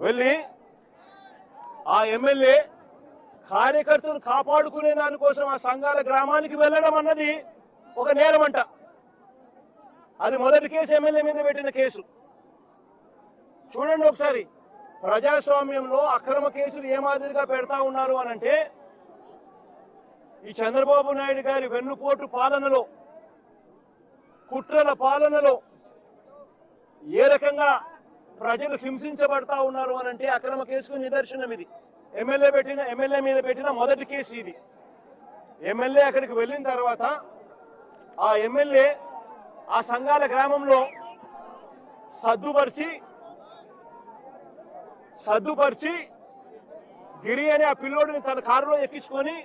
వెళ్ళి ఆ ఎమ్మెల్యే కార్యకర్తలు కాపాడుకునే దానికోసం ఆ సంఘాల గ్రామానికి వెళ్ళడం అన్నది ఒక నేరమంట. అది మొదటి కేసు ఎమ్మెల్యే మీద పెట్టిన కేసు. చూడండి ఒకసారి, ప్రజాస్వామ్యంలో అక్రమ కేసులు ఏ మాదిరిగా పెడతా ఉన్నారు అనంటే, ఈ చంద్రబాబు నాయుడు గారి వెన్నుపోటు పాలనలో, కుట్రల పాలనలో ఏ రకంగా ప్రజలు హింసించబడతా ఉన్నారు అనంటే అక్రమ కేసుకు నిదర్శనం ఇది. ఎమ్మెల్యే మీద పెట్టిన మొదటి కేసు ఇది. ఎమ్మెల్యే అక్కడికి వెళ్ళిన తర్వాత ఆ ఎమ్మెల్యే ఆ సంఘాల గ్రామంలో సద్దుపరిచి గిరి అనే ఆ పిల్లోడిని తన కారులో ఎక్కించుకొని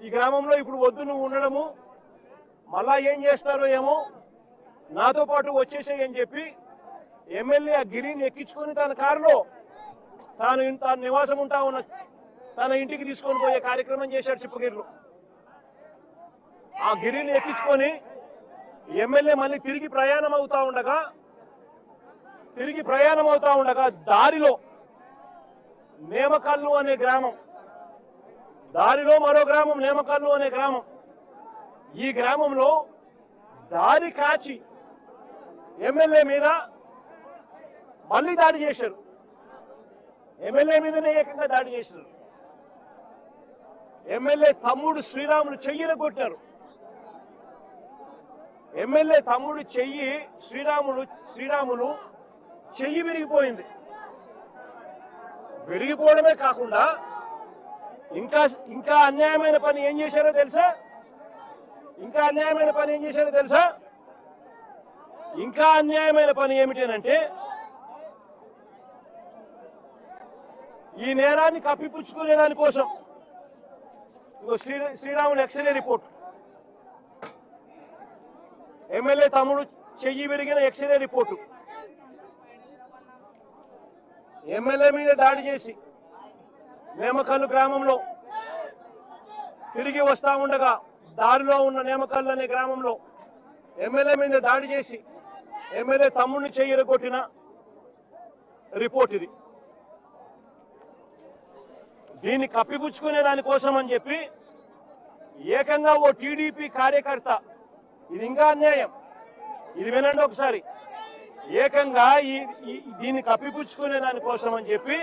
ఈ గ్రామంలో ఇప్పుడు వద్దు నువ్వు ఉండడము, మళ్ళా ఏం చేస్తారో ఏమో, నాతో పాటు వచ్చేసేయి అని చెప్పి ఎమ్మెల్యే ఆ గిరిని ఎక్కించుకొని తన కారులో తాను నివాసం ఉంటా ఉన్న తన ఇంటికి తీసుకొని పోయే కార్యక్రమం చేశాడు చిప్పగిరిలో. ఆ గిరిని ఎక్కించుకొని ఎమ్మెల్యే మళ్ళీ తిరిగి ప్రయాణం అవుతా ఉండగా దారిలో నేమకల్లు అనే గ్రామం, దారిలో మరో గ్రామం నేమకల్లు అనే గ్రామం. ఈ గ్రామంలో దారి కాచి ఎమ్మెల్యే మీద మళ్ళీ దాడి చేశారు. ఎమ్మెల్యే మీదనే ఏకంగా దాడి చేశారు. ఎమ్మెల్యే తమ్ముడు శ్రీరాములు చెయ్యిన కొట్టారు. ఎమ్మెల్యే తమ్ముడు శ్రీరాములు చెయ్యి విరిగిపోయింది. విరిగిపోవడమే కాకుండా ఇంకా అన్యాయమైన పని ఏం చేశారో తెలుసా? ఇంకా అన్యాయమైన పని ఏమిటనంటే, ఈ నేరాన్ని కప్పిపుచ్చుకునే దానికోసం శ్రీరాములు ఎక్స్రే రిపోర్ట్, ఎమ్మెల్యే తమ్ముడు చెయ్యి విరిగిన ఎక్స్రే రిపోర్టు, ఎమ్మెల్యే మీద దాడి చేసి నేమకల్లు గ్రామంలో తిరిగి వస్తా ఉండగా దారిలో ఉన్న నేమకల్లు అనే గ్రామంలో ఎమ్మెల్యే మీద దాడి చేసి ఎమ్మెల్యే తమ్ముడిని చెయ్యరగొట్టిన రిపోర్ట్ ఇది. దీన్ని కప్పిపుచ్చుకునే దానికోసం అని చెప్పి ఏకంగా ఓ టీడీపీ కార్యకర్త, ఇది ఇంకా అన్యాయం, ఇది వినండి ఒకసారి, ఏకంగా దీన్ని కప్పిపుచ్చుకునే దానికోసం అని చెప్పి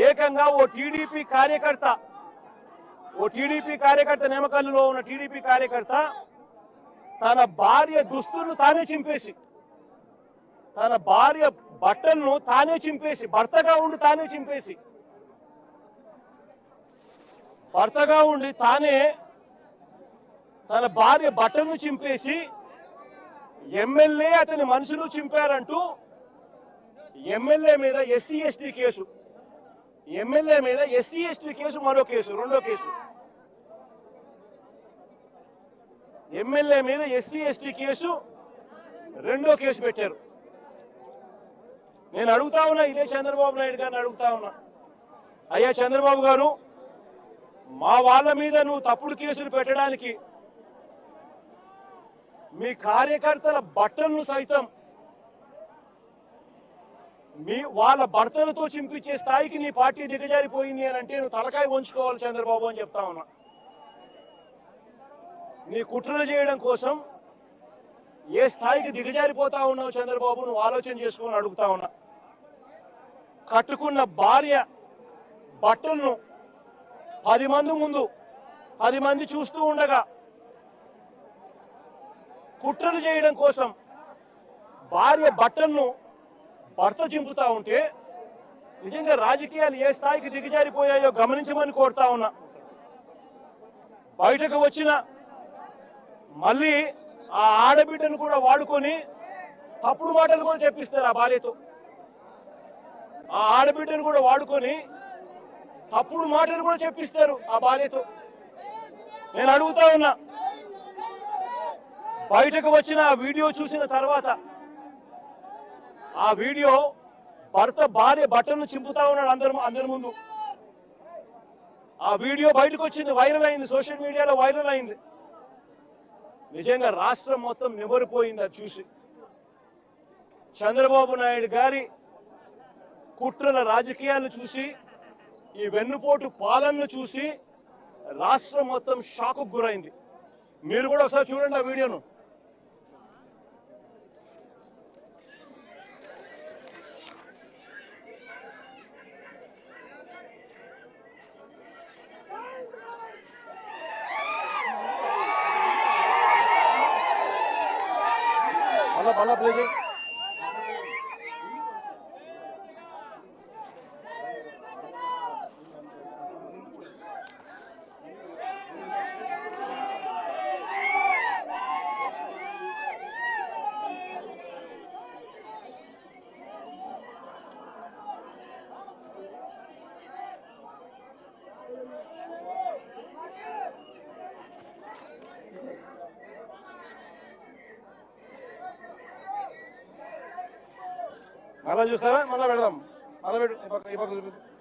ఏకంగా ఓ టీడీపీ కార్యకర్త నేమకల్లులో ఉన్న టీడీపీ కార్యకర్త తన భార్య దుస్తులను తానే చింపేసి, తన భార్య బట్టలను తానే చింపేసి, భర్తగా ఉండి తానే తన భార్య బట్టలను చింపేసి ఎమ్మెల్యే అతని మనుషులు చింపారంటూ ఎమ్మెల్యే మీద ఎస్సీ ఎస్టీ కేసు, మరో కేసు, రెండో కేసు, ఎమ్మెల్యే మీద ఎస్సీ ఎస్టీ కేసు రెండో కేసు పెట్టారు. నేను అడుగుతా ఉన్నా, ఇదే చంద్రబాబు నాయుడు గారిని అడుగుతా ఉన్నా, అయ్యా చంద్రబాబు గారు, మా వాళ్ళ మీద నువ్వు తప్పుడు కేసులు పెట్టడానికి మీ కార్యకర్తల బట్టలను సైతం వాళ్ళ భర్తలతో చింపించే స్థాయికి నీ పార్టీ దిగజారిపోయింది అని అంటే నువ్వు తలకాయ వంచుకోవాలి చంద్రబాబు అని చెప్తా ఉన్నా. నీ కుట్రలు చేయడం కోసం ఏ స్థాయికి దిగజారిపోతా ఉన్నావు చంద్రబాబు, నువ్వు ఆలోచన చేసుకొని అడుగుతా ఉన్నా. కట్టుకున్న భార్య బట్టలను 10 మంది ముందు 10 మంది చూస్తూ ఉండగా కుట్రలు చేయడం కోసం భార్య బట్టలను భర్త చింపుతా ఉంటే నిజంగా రాజకీయాలు ఏ స్థాయికి దిగజారిపోయాయో గమనించమని కోరుతా ఉన్నా. బయటకు వచ్చిన మళ్ళీ ఆ ఆడబిడ్డను కూడా వాడుకొని తప్పుడు మాటలు కూడా చెప్పిస్తారు ఆ భార్యతో. ఆ ఆడబిడ్డను కూడా వాడుకొని తప్పుడు మాటలు కూడా చెప్పిస్తారు ఆ భార్యతో. నేను అడుగుతా ఉన్నా, బయటకు వచ్చిన ఆ వీడియో చూసిన తర్వాత, ఆ వీడియో భర్త భార్య బట్టలను చింపుతా ఉన్నాడు అందరి ముందు. ఆ వీడియో బయటకు వచ్చింది, వైరల్ అయింది, సోషల్ మీడియాలో వైరల్ అయింది. నిజంగా రాష్ట్రం మొత్తం నివ్వెరపోయింది అది చూసి. చంద్రబాబు నాయుడు గారి కుట్రల రాజకీయాలను చూసి, ఈ వెన్నుపోటు పాలనను చూసి రాష్ట్రం మొత్తం షాకు గురైంది. మీరు కూడా ఒకసారి చూడండి ఆ వీడియోను. మళ్ళా ప్లే చేయి. మళ్ళా చూస్తారా? మళ్ళా పెడదాం. మళ్ళా పెట్టు.